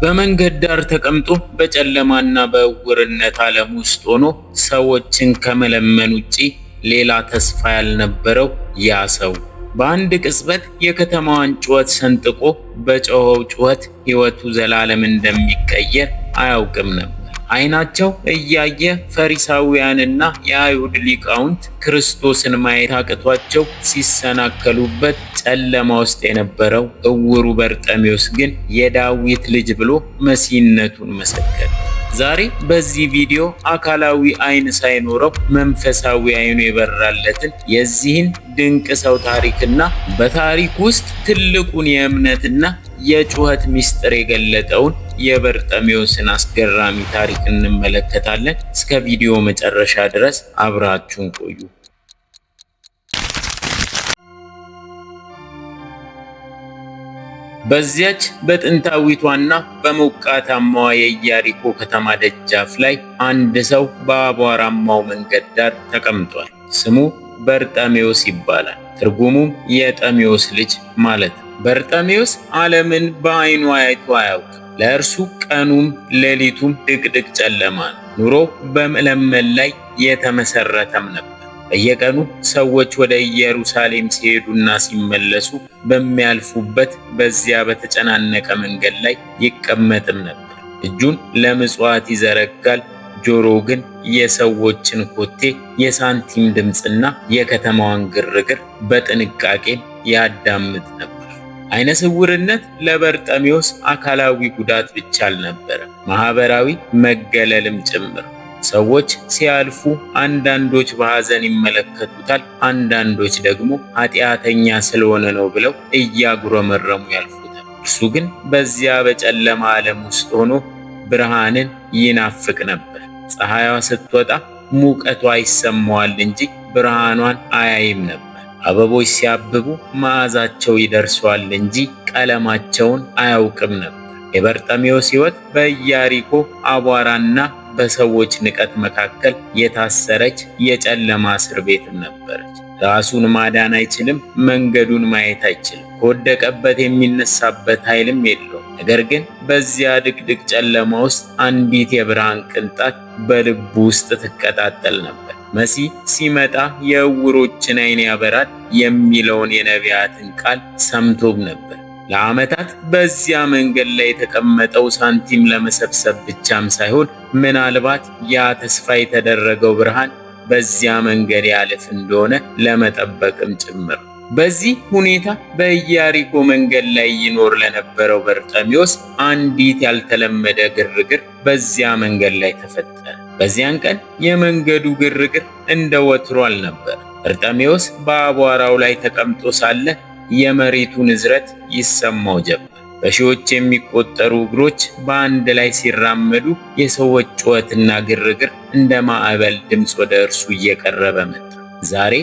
በመንገድ ዳር ተቀምጦ በጨለማና በእውርነት ዓለም ውስጥ ሆኖ ሰዎችን ከመለመን ውጪ ሌላ ተስፋ ያልነበረው ያ ሰው በአንድ ቅጽበት የከተማዋን ጩኸት ሰንጥቆ በጮኸው ጩኸት ሕይወቱ ዘላለም እንደሚቀየር አያውቅም ነበር። ዓይናቸው እያየ ፈሪሳውያንና የአይሁድ ሊቃውንት ክርስቶስን ማየት አቅቷቸው ሲሰናከሉበት ጨለማ ውስጥ የነበረው እውሩ በርጤሜዎስ ግን የዳዊት ልጅ ብሎ መሲህነቱን መሰከረ። ዛሬ በዚህ ቪዲዮ አካላዊ ዓይን ሳይኖረው መንፈሳዊ ዓይኑ የበራለትን የዚህን ድንቅ ሰው ታሪክና በታሪክ ውስጥ ትልቁን የእምነትና የጩኸት ምስጢር የገለጠውን የበርጤሜዎስን አስገራሚ ታሪክ እንመለከታለን። እስከ ቪዲዮ መጨረሻ ድረስ አብራችሁን ቆዩ። በዚያች በጥንታዊቷና በሞቃታማዋ የኢያሪኮ ከተማ ደጃፍ ላይ አንድ ሰው በአቧራማው መንገድ ዳር ተቀምጧል። ስሙ በርጤሜዎስ ይባላል። ትርጉሙም የጤሜዎስ ልጅ ማለት ነው። በርጤሜዎስ ዓለምን በዓይኑ አይቶ አያውቅም። ለእርሱ ቀኑም ሌሊቱም ድቅድቅ ጨለማ ነው። ኑሮ በመለመን ላይ የተመሰረተም ነበር። በየቀኑ ሰዎች ወደ ኢየሩሳሌም ሲሄዱና ሲመለሱ በሚያልፉበት በዚያ በተጨናነቀ መንገድ ላይ ይቀመጥም ነበር። እጁን ለምጽዋት ይዘረጋል። ጆሮው ግን የሰዎችን ኮቴ፣ የሳንቲም ድምፅና የከተማዋን ግርግር በጥንቃቄ ያዳምጥ ነበር። ዓይነ ስውርነት ለበርጤሜዎስ አካላዊ ጉዳት ብቻ አልነበረም፣ ማህበራዊ መገለልም ጭምር። ሰዎች ሲያልፉ አንዳንዶች በሐዘን ይመለከቱታል፣ አንዳንዶች ደግሞ ኃጢአተኛ ስለሆነ ነው ብለው እያጉረመረሙ ያልፉታል። እርሱ ግን በዚያ በጨለማ ዓለም ውስጥ ሆኖ ብርሃንን ይናፍቅ ነበር። ፀሐይዋ ስትወጣ ሙቀቷ ይሰማዋል እንጂ ብርሃኗን አያይም ነበር። አበቦች ሲያብቡ መዓዛቸው ይደርሰዋል እንጂ ቀለማቸውን አያውቅም ነበር። የበርጤሜዎስ ሕይወት በኢያሪኮ አቧራና በሰዎች ንቀት መካከል የታሰረች የጨለማ እስር ቤትም ነበረች። ራሱን ማዳን አይችልም፣ መንገዱን ማየት አይችልም፣ ከወደቀበት የሚነሳበት ኃይልም የለውም። ነገር ግን በዚያ ድቅድቅ ጨለማ ውስጥ አንዲት የብርሃን ቅንጣት በልቡ ውስጥ ትቀጣጠል ነበር። መሲህ ሲመጣ የዕውሮችን ዓይን ያበራል የሚለውን የነቢያትን ቃል ሰምቶም ነበር። ለዓመታት በዚያ መንገድ ላይ የተቀመጠው ሳንቲም ለመሰብሰብ ብቻም ሳይሆን ምናልባት ያ ተስፋ የተደረገው ብርሃን በዚያ መንገድ ያልፍ እንደሆነ ለመጠበቅም ጭምር። በዚህ ሁኔታ በኢያሪኮ መንገድ ላይ ይኖር ለነበረው በርጤሜዎስ አንዲት ያልተለመደ ግርግር በዚያ መንገድ ላይ ተፈጠረ። በዚያን ቀን የመንገዱ ግርግር እንደ ወትሮ አልነበር። በርጤሜዎስ በአቧራው ላይ ተቀምጦ ሳለ የመሬቱ ንዝረት ይሰማው ጀመር። በሺዎች የሚቆጠሩ እግሮች በአንድ ላይ ሲራመዱ፣ የሰዎች ጩኸትና ግርግር እንደ ማዕበል ድምፅ ወደ እርሱ እየቀረበ መጣ። ዛሬ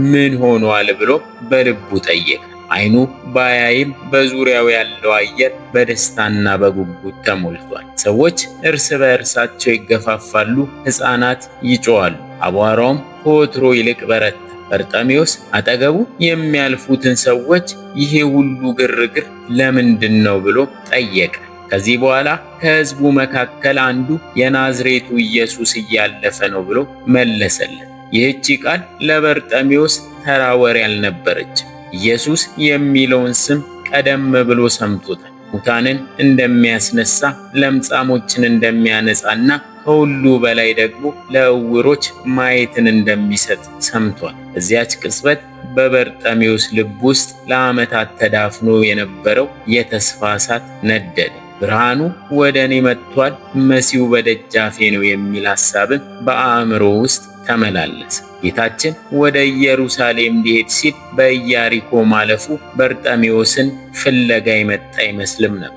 ምን ሆኗል ብሎ በልቡ ጠየቀ። ዓይኑ ባያይም በዙሪያው ያለው አየር በደስታና በጉጉት ተሞልቷል። ሰዎች እርስ በእርሳቸው ይገፋፋሉ፣ ሕፃናት ይጮኻሉ። አቧራውም ከወትሮ ይልቅ በረታ። በርጤሜዎስ አጠገቡ የሚያልፉትን ሰዎች ይሄ ሁሉ ግርግር ለምንድን ነው ብሎ ጠየቀ። ከዚህ በኋላ ከሕዝቡ መካከል አንዱ የናዝሬቱ ኢየሱስ እያለፈ ነው ብሎ መለሰለት። ይህቺ ቃል ለበርጤሜዎስ ተራ ወሬ አልነበረችም። ኢየሱስ የሚለውን ስም ቀደም ብሎ ሰምቶታል። ሙታንን እንደሚያስነሳ፣ ለምጻሞችን እንደሚያነጻና ከሁሉ በላይ ደግሞ ለዕውሮች ማየትን እንደሚሰጥ ሰምቷል። በዚያች ቅጽበት በበርጤሜዎስ ልብ ውስጥ ለዓመታት ተዳፍኖ የነበረው የተስፋ እሳት ነደደ። ብርሃኑ ወደ እኔ መጥቷል፣ መሲሁ በደጃፌ ነው የሚል ሐሳብን በአእምሮ ውስጥ ተመላለሰ። ጌታችን ወደ ኢየሩሳሌም ሊሄድ ሲል በኢያሪኮ ማለፉ በርጤሜዎስን ፍለጋ የመጣ አይመስልም ነበር።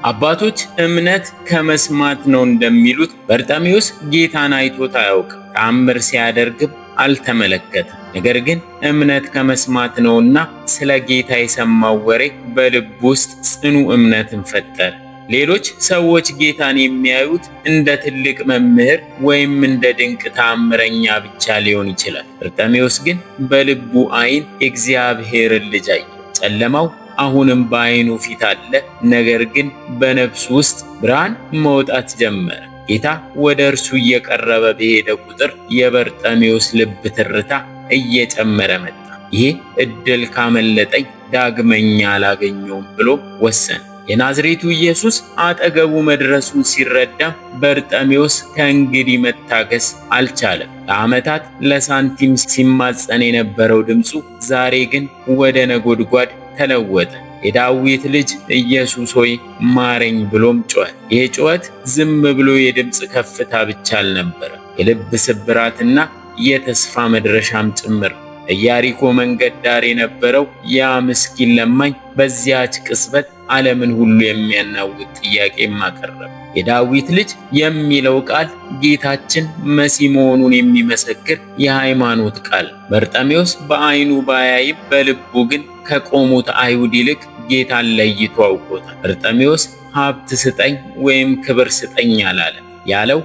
አባቶች እምነት ከመስማት ነው እንደሚሉት በርጤሜዎስ ጌታን አይቶት አያውቅም፣ ተአምር ሲያደርግም አልተመለከተም። ነገር ግን እምነት ከመስማት ነውና ስለ ጌታ የሰማው ወሬ በልብ ውስጥ ጽኑ እምነትን ፈጠረ። ሌሎች ሰዎች ጌታን የሚያዩት እንደ ትልቅ መምህር ወይም እንደ ድንቅ ተአምረኛ ብቻ ሊሆን ይችላል። በርጤሜዎስ ግን በልቡ ዓይን የእግዚአብሔርን ልጅ አየ። ጨለማው አሁንም በዓይኑ ፊት አለ። ነገር ግን በነፍሱ ውስጥ ብርሃን መውጣት ጀመረ። ጌታ ወደ እርሱ እየቀረበ በሄደ ቁጥር የበርጤሜዎስ ልብ ትርታ እየጨመረ መጣ። ይህ ዕድል ካመለጠኝ ዳግመኛ አላገኘውም ብሎ ወሰነ። የናዝሬቱ ኢየሱስ አጠገቡ መድረሱን ሲረዳ በርጤሜዎስ ከእንግዲህ መታገስ አልቻለም። ለዓመታት ለሳንቲም ሲማጸን የነበረው ድምፁ ዛሬ ግን ወደ ነጎድጓድ ተለወጠ። የዳዊት ልጅ ኢየሱስ ሆይ ማረኝ ብሎም ጮኸ። ይህ ጩኸት ዝም ብሎ የድምፅ ከፍታ ብቻ አልነበረም፣ የልብ ስብራትና የተስፋ መድረሻም ጭምር። ኢያሪኮ መንገድ ዳር የነበረው ያ ምስኪን ለማኝ በዚያች ቅጽበት ዓለምን ሁሉ የሚያናውጥ ጥያቄ ማቀረበ። የዳዊት ልጅ የሚለው ቃል ጌታችን መሲህ መሆኑን የሚመሰክር የሃይማኖት ቃል። በርጤሜዎስ በዓይኑ ባያይም በልቡ ግን ከቆሙት አይሁድ ይልቅ ጌታን ለይቶ አውቆታል። በርጤሜዎስ ሀብት ስጠኝ ወይም ክብር ስጠኝ አላለም። ያለው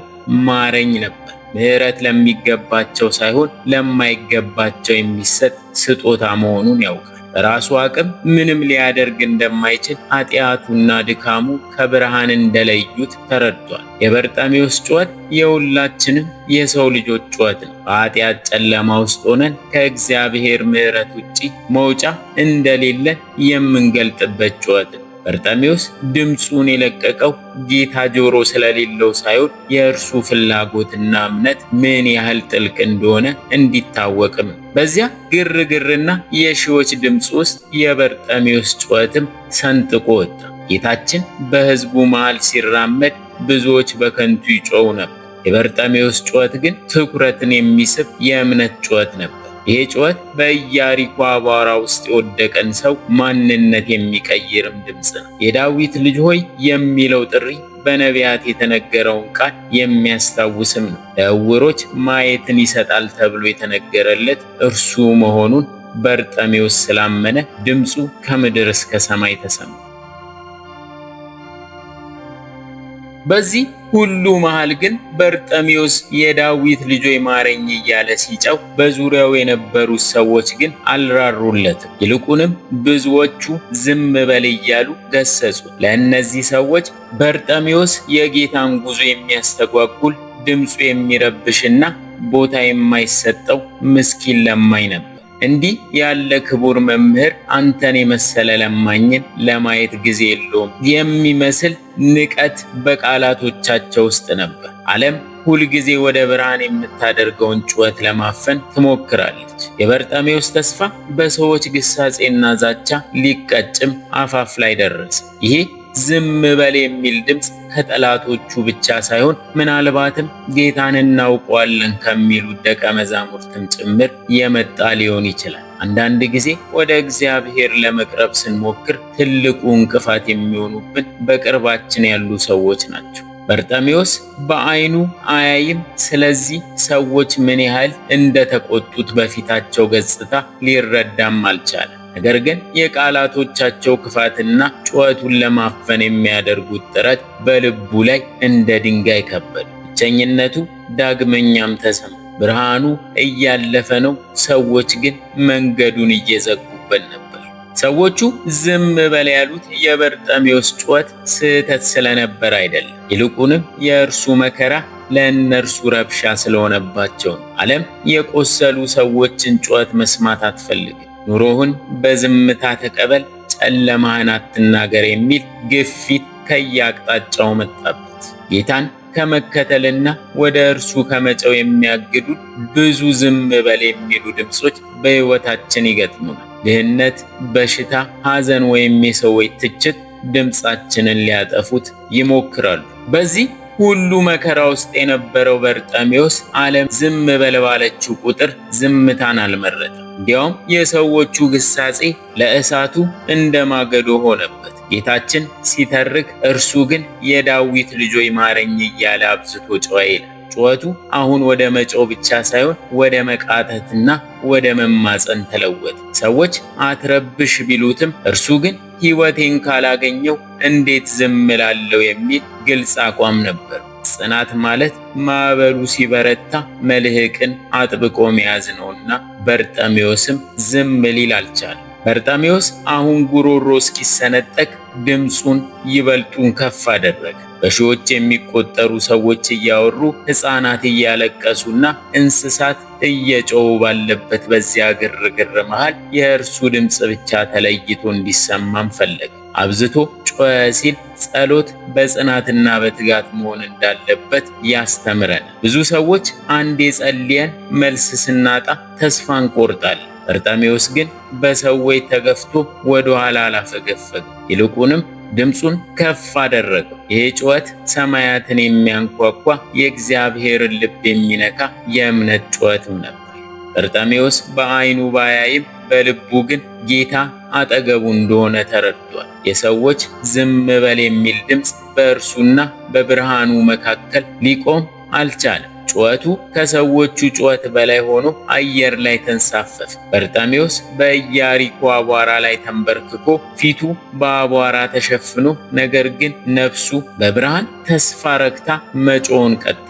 ማረኝ ነበር። ምሕረት ለሚገባቸው ሳይሆን ለማይገባቸው የሚሰጥ ስጦታ መሆኑን ያውቃል። በራሱ አቅም ምንም ሊያደርግ እንደማይችል ኃጢአቱና ድካሙ ከብርሃን እንደለዩት ተረድቷል። የበርጤሜዎስ ጩኸት የሁላችንም የሰው ልጆች ጩኸት ነው። በኃጢአት ጨለማ ውስጥ ሆነን ከእግዚአብሔር ምሕረት ውጪ መውጫ እንደሌለን የምንገልጥበት ጩኸት ነው። በርጤሜዎስ ድምፁን የለቀቀው ጌታ ጆሮ ስለሌለው ሳይሆን የእርሱ ፍላጎትና እምነት ምን ያህል ጥልቅ እንደሆነ እንዲታወቅም። በዚያ ግርግርና የሺዎች ድምፅ ውስጥ የበርጤሜዎስ ጩኸትም ሰንጥቆ ወጣ። ጌታችን በሕዝቡ መሃል ሲራመድ ብዙዎች በከንቱ ይጮኹ ነበር። የበርጤሜዎስ ጩኸት ግን ትኩረትን የሚስብ የእምነት ጩኸት ነበር። ይሄ ጩኸት በኢያሪኮ አቧራ ውስጥ የወደቀን ሰው ማንነት የሚቀይርም ድምፅ ነው። የዳዊት ልጅ ሆይ የሚለው ጥሪ በነቢያት የተነገረውን ቃል የሚያስታውስም ነው። ለዕውሮች ማየትን ይሰጣል ተብሎ የተነገረለት እርሱ መሆኑን በርጤሜዎስ ስላመነ ድምፁ ከምድር እስከ ሰማይ ተሰማ። በዚህ ሁሉ መሃል ግን በርጤሜዎስ የዳዊት ልጅ ሆይ ማረኝ እያለ ሲጨው በዙሪያው የነበሩት ሰዎች ግን አልራሩለትም። ይልቁንም ብዙዎቹ ዝም በል እያሉ ገሰጹት። ለእነዚህ ሰዎች በርጤሜዎስ የጌታን ጉዞ የሚያስተጓጉል፣ ድምፁ የሚረብሽና ቦታ የማይሰጠው ምስኪን ለማኝ ነበር። እንዲህ ያለ ክቡር መምህር አንተን የመሰለ ለማኝን ለማየት ጊዜ የለውም የሚመስል ንቀት በቃላቶቻቸው ውስጥ ነበር። ዓለም ሁልጊዜ ወደ ብርሃን የምታደርገውን ጩኸት ለማፈን ትሞክራለች። የበርጤሜዎስ ተስፋ በሰዎች ግሳጼና ዛቻ ሊቀጭም አፋፍ ላይ ደረሰ። ይሄ ዝም በል የሚል ድምፅ ከጠላቶቹ ብቻ ሳይሆን ምናልባትም ጌታን እናውቀዋለን ከሚሉ ደቀ መዛሙርትም ጭምር የመጣ ሊሆን ይችላል። አንዳንድ ጊዜ ወደ እግዚአብሔር ለመቅረብ ስንሞክር ትልቁ እንቅፋት የሚሆኑብን በቅርባችን ያሉ ሰዎች ናቸው። በርጤሜዎስ በዓይኑ አያይም። ስለዚህ ሰዎች ምን ያህል እንደተቆጡት በፊታቸው ገጽታ ሊረዳም አልቻለም። ነገር ግን የቃላቶቻቸው ክፋትና ጩኸቱን ለማፈን የሚያደርጉት ጥረት በልቡ ላይ እንደ ድንጋይ ከበደ። ብቸኝነቱ ዳግመኛም ተሰማ። ብርሃኑ እያለፈ ነው፣ ሰዎች ግን መንገዱን እየዘጉበት ነበር። ሰዎቹ ዝም በል ያሉት የበርጤሜዎስ ጩኸት ስህተት ስለነበር አይደለም። ይልቁንም የእርሱ መከራ ለእነርሱ ረብሻ ስለሆነባቸው ነው። ዓለም የቆሰሉ ሰዎችን ጩኸት መስማት አትፈልግም። ኑሮህን በዝምታ ተቀበል፣ ጨለማህን አትናገር የሚል ግፊት ከየአቅጣጫው መጣበት። ጌታን ከመከተልና ወደ እርሱ ከመጨው የሚያግዱ ብዙ ዝም በል የሚሉ ድምፆች በሕይወታችን ይገጥሙናል። ድህነት፣ በሽታ፣ ሐዘን ወይም የሰዎች ትችት ድምፃችንን ሊያጠፉት ይሞክራሉ። በዚህ ሁሉ መከራ ውስጥ የነበረው በርጤሜዎስ ዓለም ዝም በል ባለችው ቁጥር ዝምታን አልመረጠም። እንዲያውም የሰዎቹ ግሳጼ ለእሳቱ እንደ ማገዶ ሆነበት። ጌታችን ሲተርክ እርሱ ግን የዳዊት ልጅ ሆይ ማረኝ እያለ አብዝቶ ጮኸ ይላል። ጩኸቱ አሁን ወደ መጮህ ብቻ ሳይሆን ወደ መቃተትና ወደ መማፀን ተለወጠ። ሰዎች አትረብሽ ቢሉትም እርሱ ግን ሕይወቴን ካላገኘው እንዴት ዝም እላለሁ የሚል ግልጽ አቋም ነበር። ጽናት ማለት ማዕበሉ ሲበረታ መልህቅን አጥብቆ መያዝ ነውና በርጤሜዎስም ዝም ሊል አልቻለም። በርጣሜዎስ አሁን ጉሮሮ እስኪሰነጠቅ ድምፁን ይበልጡን ከፍ አደረገ። በሺዎች የሚቆጠሩ ሰዎች እያወሩ፣ ሕፃናት እያለቀሱና እንስሳት እየጮሁ ባለበት በዚያ ግርግር መሃል የእርሱ ድምፅ ብቻ ተለይቶ እንዲሰማም ፈለገ። አብዝቶ ጮኸ ሲል ጸሎት በጽናትና በትጋት መሆን እንዳለበት ያስተምረናል። ብዙ ሰዎች አንዴ ጸልየን መልስ ስናጣ ተስፋ እንቆርጣለን። በርጣሜዎስ ግን በሰዎች ተገፍቶ ወደ ኋላ አላፈገፈገም። ይልቁንም ድምፁን ከፍ አደረገው። ይሄ ጩኸት ሰማያትን የሚያንኳኳ የእግዚአብሔርን ልብ የሚነካ የእምነት ጩኸትም ነበር። በርጣሜዎስ በዓይኑ ባያይም በልቡ ግን ጌታ አጠገቡ እንደሆነ ተረድቷል። የሰዎች ዝም በል የሚል ድምፅ በእርሱና በብርሃኑ መካከል ሊቆም አልቻለም። ጩኸቱ ከሰዎቹ ጩኸት በላይ ሆኖ አየር ላይ ተንሳፈፈ። በርጣሜዎስ በኢያሪኮ አቧራ ላይ ተንበርክኮ ፊቱ በአቧራ ተሸፍኖ፣ ነገር ግን ነፍሱ በብርሃን ተስፋ ረክታ መጮውን ቀጠለ።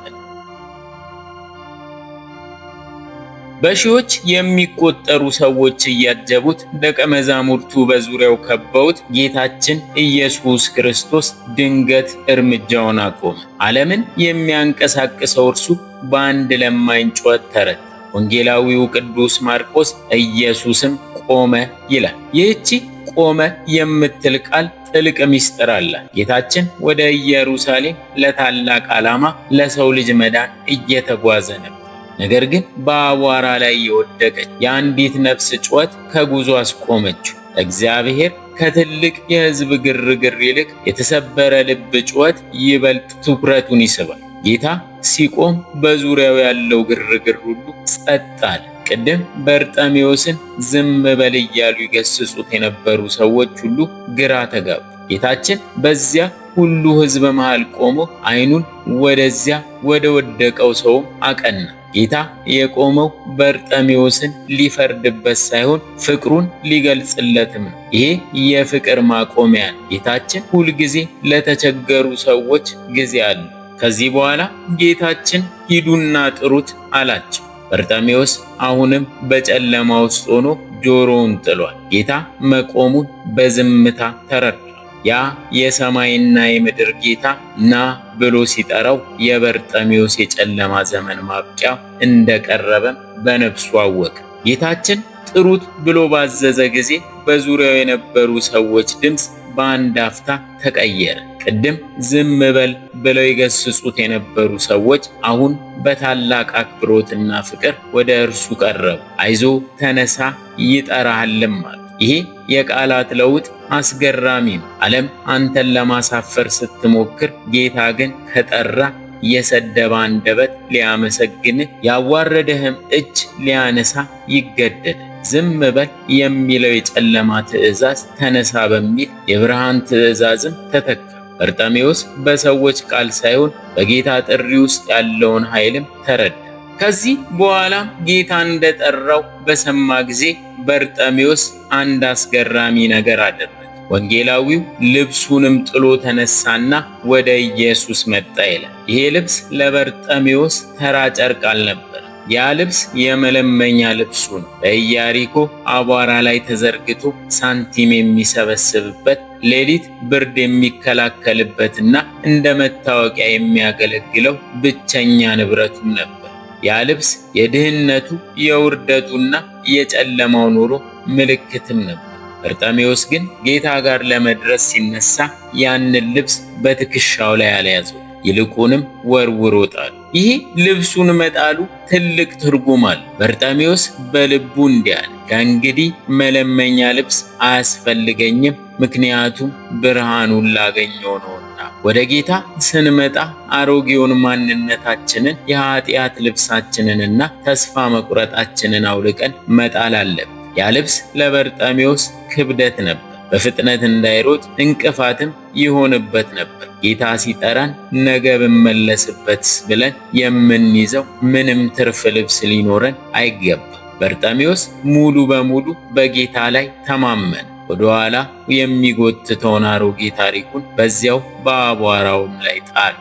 በሺዎች የሚቆጠሩ ሰዎች እያጀቡት፣ ደቀ መዛሙርቱ በዙሪያው ከበውት፣ ጌታችን ኢየሱስ ክርስቶስ ድንገት እርምጃውን አቆመ። ዓለምን የሚያንቀሳቅሰው እርሱ በአንድ ለማኝ ጩኸት ተረታ። ወንጌላዊው ቅዱስ ማርቆስ ኢየሱስም ቆመ ይላል። ይህቺ ቆመ የምትል ቃል ጥልቅ ምስጢር አላት። ጌታችን ወደ ኢየሩሳሌም ለታላቅ ዓላማ፣ ለሰው ልጅ መዳን እየተጓዘ ነበር። ነገር ግን በአቧራ ላይ የወደቀች የአንዲት ነፍስ ጩኸት ከጉዞ አስቆመችው። እግዚአብሔር ከትልቅ የሕዝብ ግርግር ይልቅ የተሰበረ ልብ ጩኸት ይበልጥ ትኩረቱን ይስባል። ጌታ ሲቆም በዙሪያው ያለው ግርግር ሁሉ ጸጥ አለ። ቅድም በርጣሜዎስን ዝም በል እያሉ ይገስጹት የነበሩ ሰዎች ሁሉ ግራ ተጋቡ። ጌታችን በዚያ ሁሉ ሕዝብ መሃል ቆሞ ዓይኑን ወደዚያ ወደ ወደቀው ሰውም አቀና። ጌታ የቆመው በርጣሜዎስን ሊፈርድበት ሳይሆን ፍቅሩን ሊገልጽለትም ነው። ይሄ የፍቅር ማቆሚያ ነው። ጌታችን ሁልጊዜ ለተቸገሩ ሰዎች ጊዜ አለው። ከዚህ በኋላ ጌታችን ሂዱና ጥሩት አላቸው። በርጣሜዎስ አሁንም በጨለማ ውስጥ ሆኖ ጆሮውን ጥሏል። ጌታ መቆሙን በዝምታ ተረድቷል። ያ የሰማይና የምድር ጌታ ና ብሎ ሲጠራው የበርጣሜዎስ የጨለማ ዘመን ማብቂያ እንደቀረበም በነፍሱ አወቀ። ጌታችን ጥሩት ብሎ ባዘዘ ጊዜ በዙሪያው የነበሩ ሰዎች ድምፅ በአንድ አፍታ ተቀየረ። ቅድም ዝም በል ብለው ይገስጹት የነበሩ ሰዎች አሁን በታላቅ አክብሮትና ፍቅር ወደ እርሱ ቀረቡ። አይዞ ተነሳ፣ ይጠራሃልም አሉ። ይሄ የቃላት ለውጥ አስገራሚ ነው። ዓለም አንተን ለማሳፈር ስትሞክር፣ ጌታ ግን ከጠራ የሰደበ አንደበት ሊያመሰግንህ፣ ያዋረደህም እጅ ሊያነሳ ይገደዳል። ዝም በል የሚለው የጨለማ ትእዛዝ ተነሳ በሚል የብርሃን ትእዛዝም ተተካ። በርጣሜዎስ በሰዎች ቃል ሳይሆን በጌታ ጥሪ ውስጥ ያለውን ኃይልም ተረዳ። ከዚህ በኋላ ጌታ እንደጠራው በሰማ ጊዜ በርጣሜዎስ አንድ አስገራሚ ነገር አደረገ። ወንጌላዊው ልብሱንም ጥሎ ተነሳና ወደ ኢየሱስ መጣ ይላል። ይሄ ልብስ ለበርጣሜዎስ ተራ ጨርቅ አልነበረ። ያ ልብስ የመለመኛ ልብሱ ነው። በኢያሪኮ አቧራ ላይ ተዘርግቶ ሳንቲም የሚሰበስብበት፣ ሌሊት ብርድ የሚከላከልበትና እንደ መታወቂያ የሚያገለግለው ብቸኛ ንብረቱም ነበር። ያ ልብስ የድህነቱ የውርደቱና የጨለማው ኑሮ ምልክትም ነበር። በርጣሜዎስ ግን ጌታ ጋር ለመድረስ ሲነሳ ያንን ልብስ በትከሻው ላይ አልያዘው፣ ይልቁንም ወርውሮ ጣሉ። ይህ ልብሱን መጣሉ ትልቅ ትርጉም አለ። በርጣሜዎስ በልቡ እንዲህ አለ፣ ከእንግዲህ መለመኛ ልብስ አያስፈልገኝም፣ ምክንያቱም ብርሃኑን ላገኘው ነውና። ወደ ጌታ ስንመጣ አሮጌውን ማንነታችንን፣ የኃጢአት ልብሳችንንና ተስፋ መቁረጣችንን አውልቀን መጣል አለብን። ያ ልብስ ለበርጣሜዎስ ክብደት ነበር። በፍጥነት እንዳይሮጥ እንቅፋትም ይሆንበት ነበር። ጌታ ሲጠራን ነገ ብመለስበትስ ብለን የምንይዘው ምንም ትርፍ ልብስ ሊኖረን አይገባም። በርጣሜዎስ ሙሉ በሙሉ በጌታ ላይ ተማመነ። ወደ ኋላ የሚጎትተውን አሮጌ ታሪኩን በዚያው በአቧራውም ላይ ጣለ።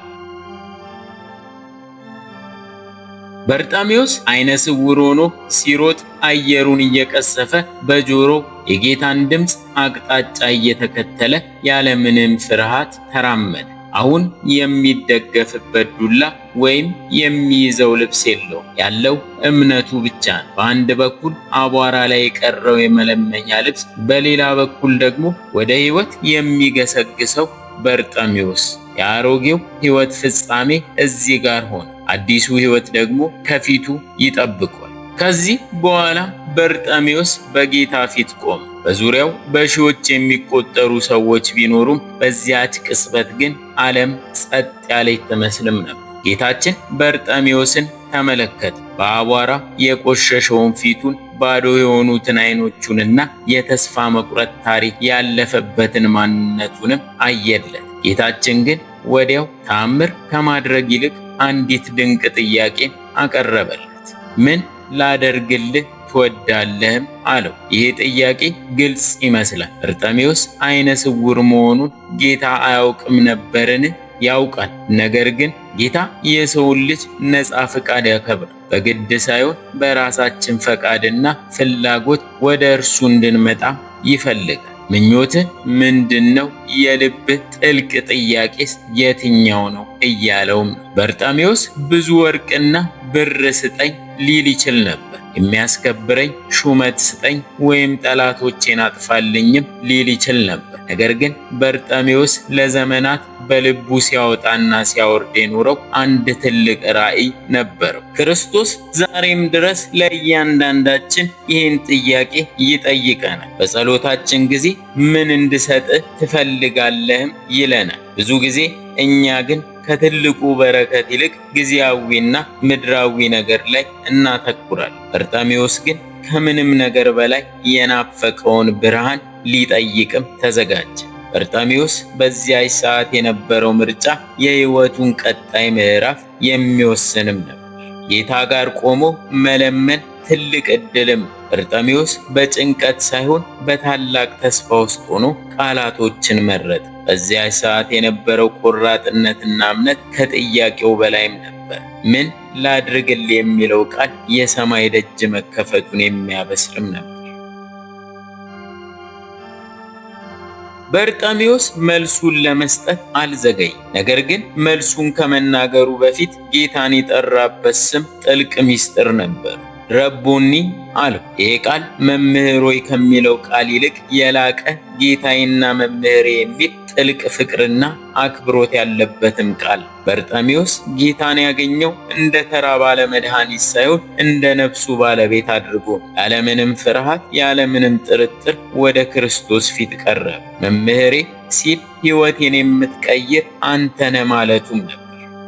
በርጣሜዎስ ዓይነ ስውር ሆኖ ሲሮጥ አየሩን እየቀሰፈ በጆሮው የጌታን ድምፅ አቅጣጫ እየተከተለ ያለምንም ፍርሃት ተራመደ። አሁን የሚደገፍበት ዱላ ወይም የሚይዘው ልብስ የለው። ያለው እምነቱ ብቻ ነው። በአንድ በኩል አቧራ ላይ የቀረው የመለመኛ ልብስ፣ በሌላ በኩል ደግሞ ወደ ሕይወት የሚገሰግሰው በርጤሜዎስ። የአሮጌው ሕይወት ፍጻሜ እዚህ ጋር ሆነ። አዲሱ ሕይወት ደግሞ ከፊቱ ይጠብቋል። ከዚህ በኋላ በርጤሜዎስ በጌታ ፊት ቆመ። በዙሪያው በሺዎች የሚቆጠሩ ሰዎች ቢኖሩም በዚያች ቅጽበት ግን ዓለም ጸጥ ያለች ትመስልም ነበር። ጌታችን በርጤሜዎስን ተመለከተ። በአቧራ የቆሸሸውን ፊቱን፣ ባዶ የሆኑትን ዓይኖቹንና የተስፋ መቁረጥ ታሪክ ያለፈበትን ማንነቱንም አየለት። ጌታችን ግን ወዲያው ተአምር ከማድረግ ይልቅ አንዲት ድንቅ ጥያቄን አቀረበለት። ምን ላደርግልህ ትወዳለህም አለው። ይሄ ጥያቄ ግልጽ ይመስላል። በርጤሜዎስ ዓይነ ስውር መሆኑን ጌታ አያውቅም ነበርን? ያውቃል። ነገር ግን ጌታ የሰውን ልጅ ነፃ ፈቃድ ያከብራል። በግድ ሳይሆን በራሳችን ፈቃድና ፍላጎት ወደ እርሱ እንድንመጣ ይፈልጋል። ምኞትህ ምንድነው? የልብህ ጥልቅ ጥያቄስ የትኛው ነው? እያለውም ነው። በርጤሜዎስ ብዙ ወርቅና ብር ስጠኝ ሊል ይችል ነበር። የሚያስከብረኝ ሹመት ስጠኝ ወይም ጠላቶቼን አጥፋልኝም ሊል ይችል ነበር። ነገር ግን በርጤሜዎስ ለዘመናት በልቡ ሲያወጣና ሲያወርድ የኖረው አንድ ትልቅ ራዕይ ነበረው። ክርስቶስ ዛሬም ድረስ ለእያንዳንዳችን ይህን ጥያቄ ይጠይቀናል። በጸሎታችን ጊዜ ምን እንድሰጥህ ትፈልጋለህም ይለናል። ብዙ ጊዜ እኛ ግን ከትልቁ በረከት ይልቅ ጊዜያዊና ምድራዊ ነገር ላይ እናተኩራለን። በርጤሜዎስ ግን ከምንም ነገር በላይ የናፈቀውን ብርሃን ሊጠይቅም ተዘጋጀ። በርጤሜዎስ በዚያች ሰዓት የነበረው ምርጫ የሕይወቱን ቀጣይ ምዕራፍ የሚወስንም ነበር። ጌታ ጋር ቆሞ መለመን ትልቅ ዕድልም። በርጤሜዎስ በጭንቀት ሳይሆን በታላቅ ተስፋ ውስጥ ሆኖ ቃላቶችን መረጠ። በዚያች ሰዓት የነበረው ቆራጥነትና እምነት ከጥያቄው በላይም ነበር። ምን ላድርግልህ የሚለው ቃል የሰማይ ደጅ መከፈቱን የሚያበስርም ነበር። በርጤሜዎስ መልሱን ለመስጠት አልዘገየም። ነገር ግን መልሱን ከመናገሩ በፊት ጌታን የጠራበት ስም ጥልቅ ምስጢር ነበር። ረቡኒ አለው። ይሄ ቃል መምህር ሆይ ከሚለው ቃል ይልቅ የላቀ ጌታዬና መምህሬ የሚል ጥልቅ ፍቅርና አክብሮት ያለበትም ቃል። በርጤሜዎስ ጌታን ያገኘው እንደ ተራ ባለ መድኃኒት ሳይሆን እንደ ነፍሱ ባለቤት አድርጎ ያለምንም ፍርሃት ያለምንም ጥርጥር ወደ ክርስቶስ ፊት ቀረበ። መምህሬ ሲል ሕይወቴን የምትቀይር አንተነ ማለቱም ነበር።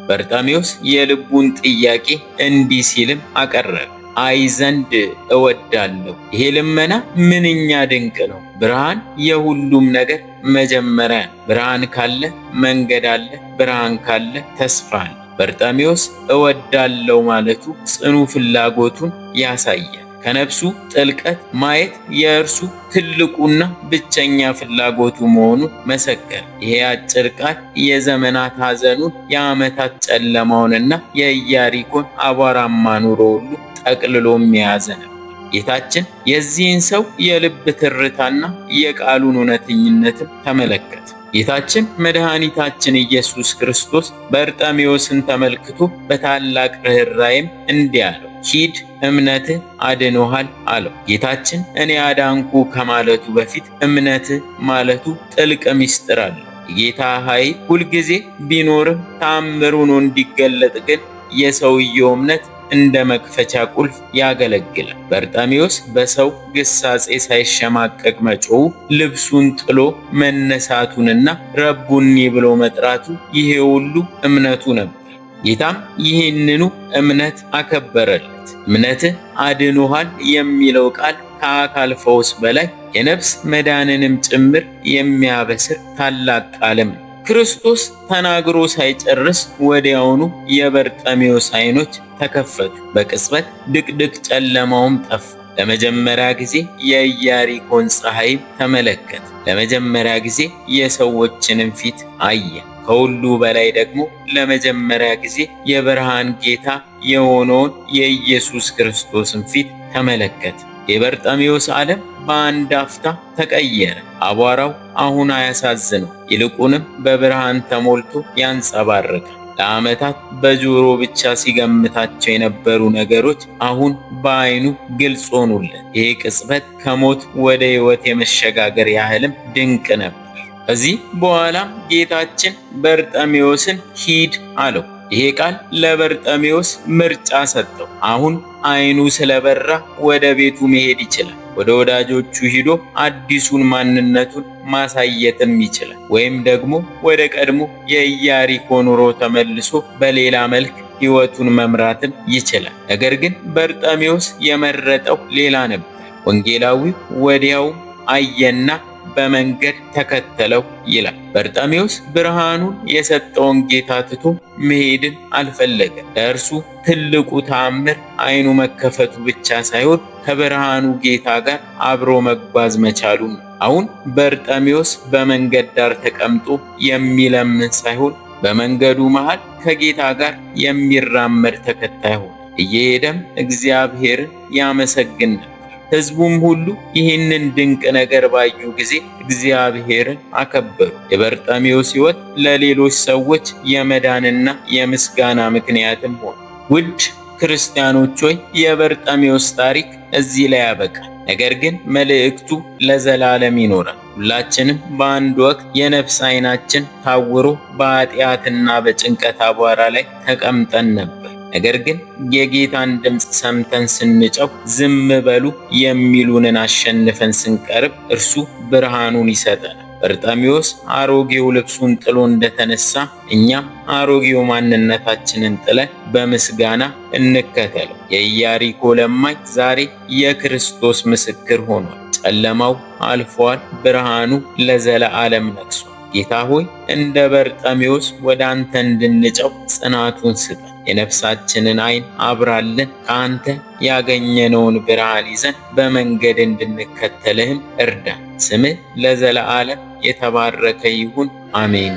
በርጤሜዎስ የልቡን ጥያቄ እንዲህ ሲልም አቀረበ። አይ ዘንድ እወዳለሁ። ይሄ ልመና ምንኛ ድንቅ ነው! ብርሃን የሁሉም ነገር መጀመሪያ ነው። ብርሃን ካለ መንገድ አለ። ብርሃን ካለ ተስፋ አለ። በርጤሜዎስ እወዳለሁ ማለቱ ጽኑ ፍላጎቱን ያሳያል። ከነፍሱ ጥልቀት ማየት የእርሱ ትልቁና ብቸኛ ፍላጎቱ መሆኑን መሰከረ። ይሄ አጭር ቃል የዘመናት ሐዘኑን፣ የዓመታት ጨለማውንና የኢያሪኮን አቧራማ ኑሮ ሁሉ ጠቅልሎም የያዘ ነበር። ጌታችን የዚህን ሰው የልብ ትርታና የቃሉን እውነተኝነትን ተመለከተ። ጌታችን መድኃኒታችን ኢየሱስ ክርስቶስ በርጤሜዎስን ተመልክቶ በታላቅ ርኅራኄም እንዲህ አለው፣ ሂድ እምነትህ አድኖሃል አለው። ጌታችን እኔ አዳንኩ ከማለቱ በፊት እምነትህ ማለቱ ጥልቅ ምስጢር አለው። የጌታ ኃይል ሁልጊዜ ቢኖርም ተአምር ሆኖ እንዲገለጥ ግን የሰውየው እምነት እንደ መክፈቻ ቁልፍ ያገለግላል። በርጤሜዎስ በሰው ግሳጼ ሳይሸማቀቅ መጮሁ፣ ልብሱን ጥሎ መነሳቱንና ረቡኒ ብሎ መጥራቱ ይሄ ሁሉ እምነቱ ነበር። ጌታም ይህንኑ እምነት አከበረለት። እምነትህ አድኖሃል የሚለው ቃል ከአካል ፈውስ በላይ የነፍስ መዳንንም ጭምር የሚያበስር ታላቅ ቃልም ነው። ክርስቶስ ተናግሮ ሳይጨርስ ወዲያውኑ የበርጤሜዎስ ዓይኖች ተከፈቱ። በቅጽበት ድቅድቅ ጨለማውም ጠፋ። ለመጀመሪያ ጊዜ የኢያሪኮን ፀሐይ ተመለከተ። ለመጀመሪያ ጊዜ የሰዎችንም ፊት አየ። ከሁሉ በላይ ደግሞ ለመጀመሪያ ጊዜ የብርሃን ጌታ የሆነውን የኢየሱስ ክርስቶስን ፊት ተመለከተ። የበርጤሜዎስ ዓለም በአንድ አፍታ ተቀየረ። አቧራው አሁን አያሳዝነው፣ ይልቁንም በብርሃን ተሞልቶ ያንጸባርቃል። ለዓመታት በጆሮ ብቻ ሲገምታቸው የነበሩ ነገሮች አሁን በዓይኑ ግልጽ ሆኑለት። ይሄ ቅጽበት ከሞት ወደ ሕይወት የመሸጋገር ያህልም ድንቅ ነበር። ከዚህ በኋላም ጌታችን በርጤሜዎስን ሂድ አለው። ይሄ ቃል ለበርጤሜዎስ ምርጫ ሰጠው። አሁን ዓይኑ ስለበራ ወደ ቤቱ መሄድ ይችላል። ወደ ወዳጆቹ ሂዶ አዲሱን ማንነቱን ማሳየትም ይችላል። ወይም ደግሞ ወደ ቀድሞ የኢያሪኮ ኑሮ ተመልሶ በሌላ መልክ ሕይወቱን መምራትም ይችላል። ነገር ግን በርጤሜዎስ የመረጠው ሌላ ነበር። ወንጌላዊው ወዲያውም አየና በመንገድ ተከተለው ይላል። በርጤሜዎስ ብርሃኑን የሰጠውን ጌታ ትቶ መሄድን አልፈለገም። ለእርሱ ትልቁ ተአምር ዓይኑ መከፈቱ ብቻ ሳይሆን ከብርሃኑ ጌታ ጋር አብሮ መጓዝ መቻሉ ነው። አሁን በርጤሜዎስ በመንገድ ዳር ተቀምጦ የሚለምን ሳይሆን በመንገዱ መሃል ከጌታ ጋር የሚራመድ ተከታይ ሆነ። እየሄደም እግዚአብሔርን ያመሰግን ነበር። ሕዝቡም ሁሉ ይህንን ድንቅ ነገር ባዩ ጊዜ እግዚአብሔርን አከበሩ። የበርጤሜዎስ ሕይወት ለሌሎች ሰዎች የመዳንና የምስጋና ምክንያትም ሆነ። ውድ ክርስቲያኖች ሆይ የበርጤሜዎስ ታሪክ እዚህ ላይ ያበቃል። ነገር ግን መልእክቱ ለዘላለም ይኖራል። ሁላችንም በአንድ ወቅት የነፍስ ዓይናችን ታውሮ በኃጢአትና በጭንቀት አቧራ ላይ ተቀምጠን ነበር። ነገር ግን የጌታን ድምፅ ሰምተን ስንጮህ፣ ዝም በሉ የሚሉንን አሸንፈን ስንቀርብ እርሱ ብርሃኑን ይሰጠናል። በርጤሜዎስ አሮጌው ልብሱን ጥሎ እንደተነሳ እኛም አሮጌው ማንነታችንን ጥለን በምስጋና እንከተለው። የኢያሪኮ ለማኝ ዛሬ የክርስቶስ ምስክር ሆኗል። ጨለማው አልፏል፣ ብርሃኑ ለዘለዓለም ነግሷል። ጌታ ሆይ እንደ በርጤሜዎስ ወደ አንተ እንድንጮህ ጽናቱን ስጠን። የነፍሳችንን ዓይን አብራልን። ከአንተ ያገኘነውን ብርሃን ይዘን በመንገድ እንድንከተልህም እርዳን። ስምህ ለዘለዓለም የተባረከ ይሁን። አሜን።